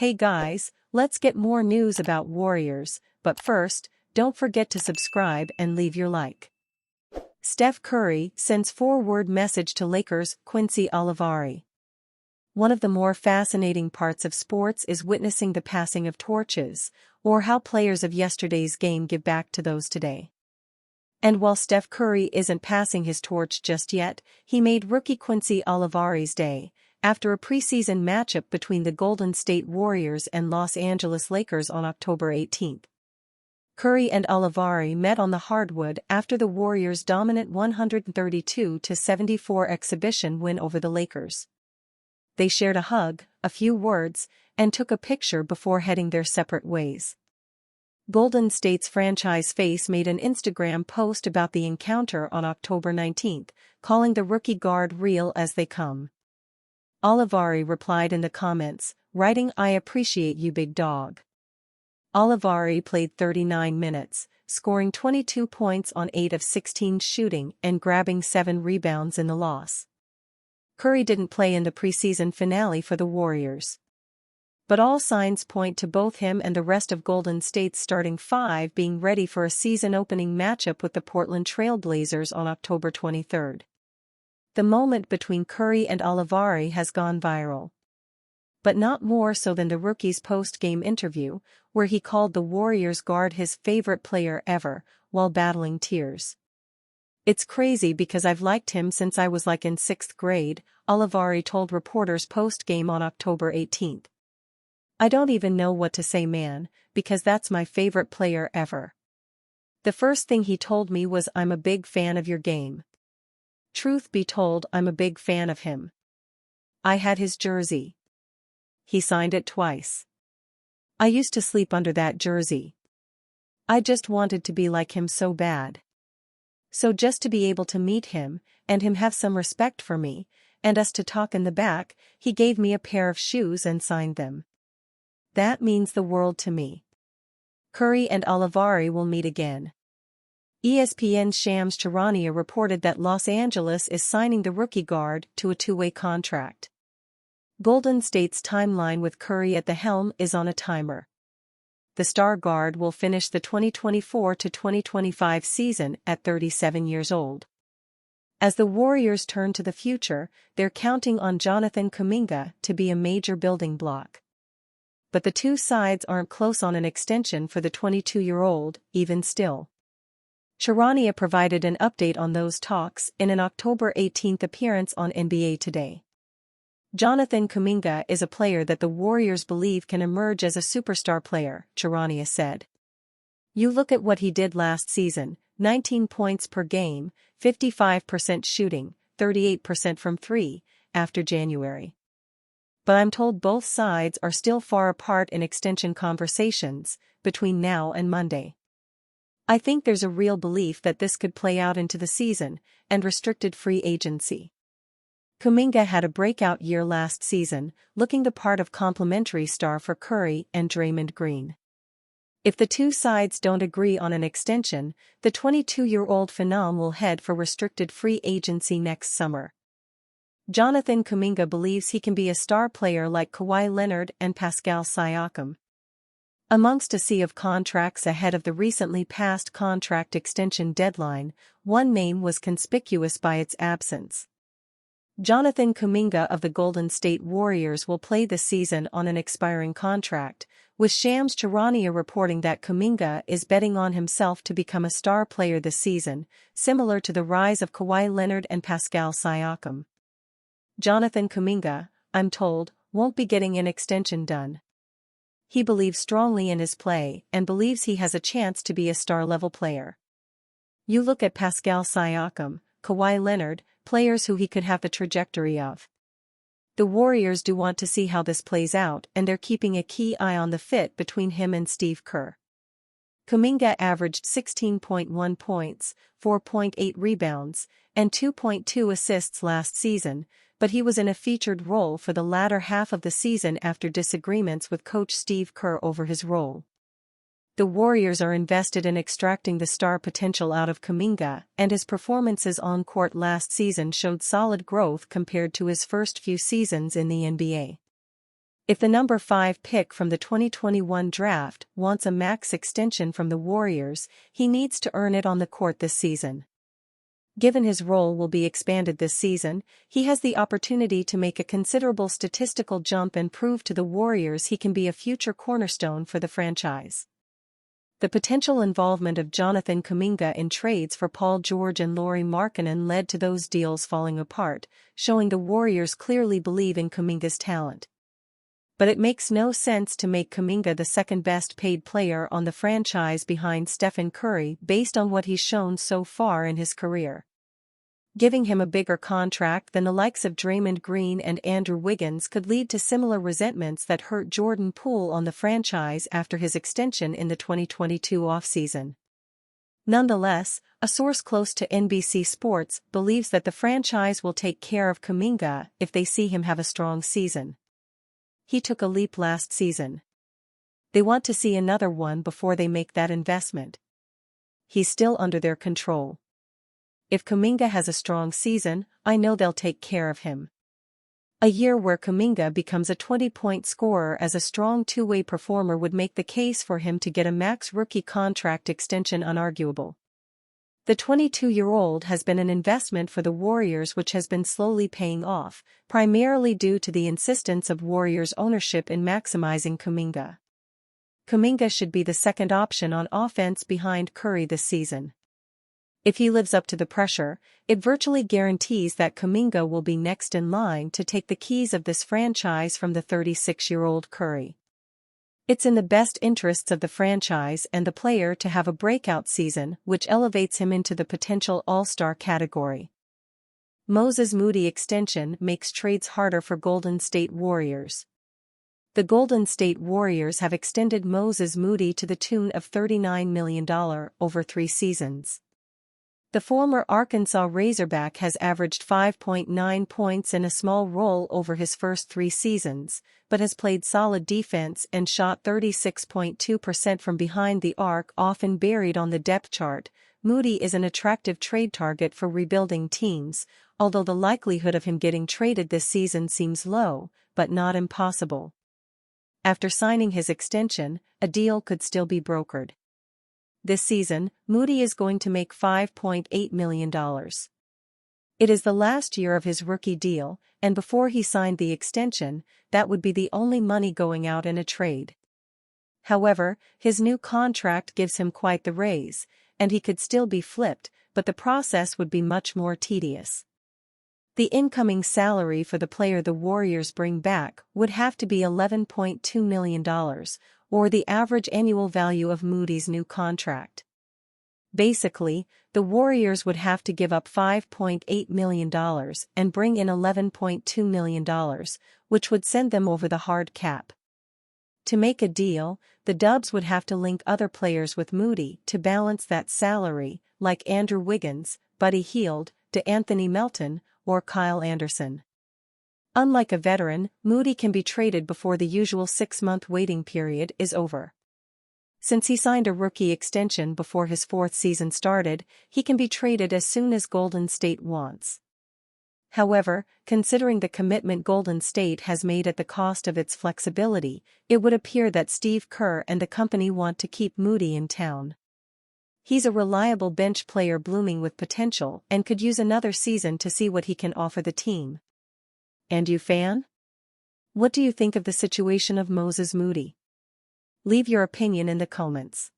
Hey guys, let's get more news about Warriors, but first, don't forget to subscribe and leave your like. Steph Curry sends forward message to Lakers' Quincy Olivari. One of the more fascinating parts of sports is witnessing the passing of torches, or how players of yesterday's game give back to those today. And while Steph Curry isn't passing his torch just yet, he made rookie Quincy Olivari's day, after a preseason matchup between the Golden State Warriors and Los Angeles Lakers on October 18. Curry and Olivari met on the hardwood after the Warriors' dominant 132-74 exhibition win over the Lakers. They shared a hug, a few words, and took a picture before heading their separate ways. Golden State's franchise face made an Instagram post about the encounter on October 19, calling the rookie guard real as they come. Olivari replied in the comments, writing, "I appreciate you, big dog." Olivari played 39 minutes, scoring 22 points on 8 of 16 shooting and grabbing 7 rebounds in the loss. Curry didn't play in the preseason finale for the Warriors, but all signs point to both him and the rest of Golden State's starting five being ready for a season-opening matchup with the Portland Trail Blazers on October 23. The moment between Curry and Olivari has gone viral. But not more so than the rookie's post-game interview, where he called the Warriors guard his favorite player ever, while battling tears. "It's crazy because I've liked him since I was in 6th grade, Olivari told reporters post-game on October 18. "I don't even know what to say, man, because that's my favorite player ever. The first thing he told me was, I'm a big fan of your game. Truth be told, I'm a big fan of him. I had his jersey. He signed it twice. I used to sleep under that jersey. I just wanted to be like him so bad. So just to be able to meet him, and him have some respect for me, and us to talk in the back, he gave me a pair of shoes and signed them. That means the world to me." Curry and Olivari will meet again. ESPN's Shams Charania reported that Los Angeles is signing the rookie guard to a two-way contract. Golden State's timeline with Curry at the helm is on a timer. The star guard will finish the 2024-2025 season at 37 years old. As the Warriors turn to the future, they're counting on Jonathan Kuminga to be a major building block. But the two sides aren't close on an extension for the 22-year-old, even still. Charania provided an update on those talks in an October 18 appearance on NBA Today. "Jonathan Kuminga is a player that the Warriors believe can emerge as a superstar player," Charania said. "You look at what he did last season, 19 points per game, 55% shooting, 38% from three, after January. But I'm told both sides are still far apart in extension conversations, between now and Monday. I think there's a real belief that this could play out into the season, and restricted free agency." Kuminga had a breakout year last season, looking the part of complementary star for Curry and Draymond Green. If the two sides don't agree on an extension, the 22-year-old phenom will head for restricted free agency next summer. Jonathan Kuminga believes he can be a star player like Kawhi Leonard and Pascal Siakam. Amongst a sea of contracts ahead of the recently passed contract extension deadline, one name was conspicuous by its absence. Jonathan Kuminga of the Golden State Warriors will play this season on an expiring contract, with Shams Charania reporting that Kuminga is betting on himself to become a star player this season, similar to the rise of Kawhi Leonard and Pascal Siakam. Jonathan Kuminga, I'm told, won't be getting an extension done. He believes strongly in his play and believes he has a chance to be a star-level player. You look at Pascal Siakam, Kawhi Leonard, players who he could have the trajectory of. The Warriors do want to see how this plays out, and they're keeping a key eye on the fit between him and Steve Kerr. Kuminga averaged 16.1 points, 4.8 rebounds, and 2.2 assists last season, but he was in a featured role for the latter half of the season after disagreements with coach Steve Kerr over his role. The Warriors are invested in extracting the star potential out of Kuminga, and his performances on court last season showed solid growth compared to his first few seasons in the NBA. If the number 5 pick from the 2021 draft wants a max extension from the Warriors, he needs to earn it on the court this season. Given his role will be expanded this season, he has the opportunity to make a considerable statistical jump and prove to the Warriors he can be a future cornerstone for the franchise. The potential involvement of Jonathan Kuminga in trades for Paul George and Lauri Markkanen led to those deals falling apart, showing the Warriors clearly believe in Kuminga's talent. But it makes no sense to make Kuminga the second best paid player on the franchise behind Stephen Curry based on what he's shown so far in his career. Giving him a bigger contract than the likes of Draymond Green and Andrew Wiggins could lead to similar resentments that hurt Jordan Poole on the franchise after his extension in the 2022 offseason. Nonetheless, a source close to NBC Sports believes that the franchise will take care of Kuminga if they see him have a strong season. He took a leap last season. They want to see another one before they make that investment. He's still under their control. If Kuminga has a strong season, I know they'll take care of him. A year where Kuminga becomes a 20-point scorer as a strong two-way performer would make the case for him to get a max rookie contract extension unarguable. The 22-year-old has been an investment for the Warriors which has been slowly paying off, primarily due to the insistence of Warriors ownership in maximizing Kuminga. Kuminga should be the second option on offense behind Curry this season. If he lives up to the pressure, it virtually guarantees that Kuminga will be next in line to take the keys of this franchise from the 36-year-old Curry. It's in the best interests of the franchise and the player to have a breakout season which elevates him into the potential all-star category. Moses Moody extension makes trades harder for Golden State Warriors. The Golden State Warriors have extended Moses Moody to the tune of $39 million over 3 seasons. The former Arkansas Razorback has averaged 5.9 points in a small role over his first 3 seasons, but has played solid defense and shot 36.2% from behind the arc, often buried on the depth chart. Moody is an attractive trade target for rebuilding teams, although the likelihood of him getting traded this season seems low, but not impossible. After signing his extension, a deal could still be brokered. This season, Moody is going to make $5.8 million. It is the last year of his rookie deal, and before he signed the extension, that would be the only money going out in a trade. However, his new contract gives him quite the raise, and he could still be flipped, but the process would be much more tedious. The incoming salary for the player the Warriors bring back would have to be $11.2 million, or the average annual value of Moody's new contract. Basically, the Warriors would have to give up $5.8 million and bring in $11.2 million, which would send them over the hard cap. To make a deal, the Dubs would have to link other players with Moody to balance that salary, like Andrew Wiggins, Buddy Hield, DeAnthony Melton, or Kyle Anderson. Unlike a veteran, Moody can be traded before the usual 6-month waiting period is over. Since he signed a rookie extension before his 4th season started, he can be traded as soon as Golden State wants. However, considering the commitment Golden State has made at the cost of its flexibility, it would appear that Steve Kerr and the company want to keep Moody in town. He's a reliable bench player blooming with potential and could use another season to see what he can offer the team. And you, fan? What do you think of the situation of Moses Moody? Leave your opinion in the comments.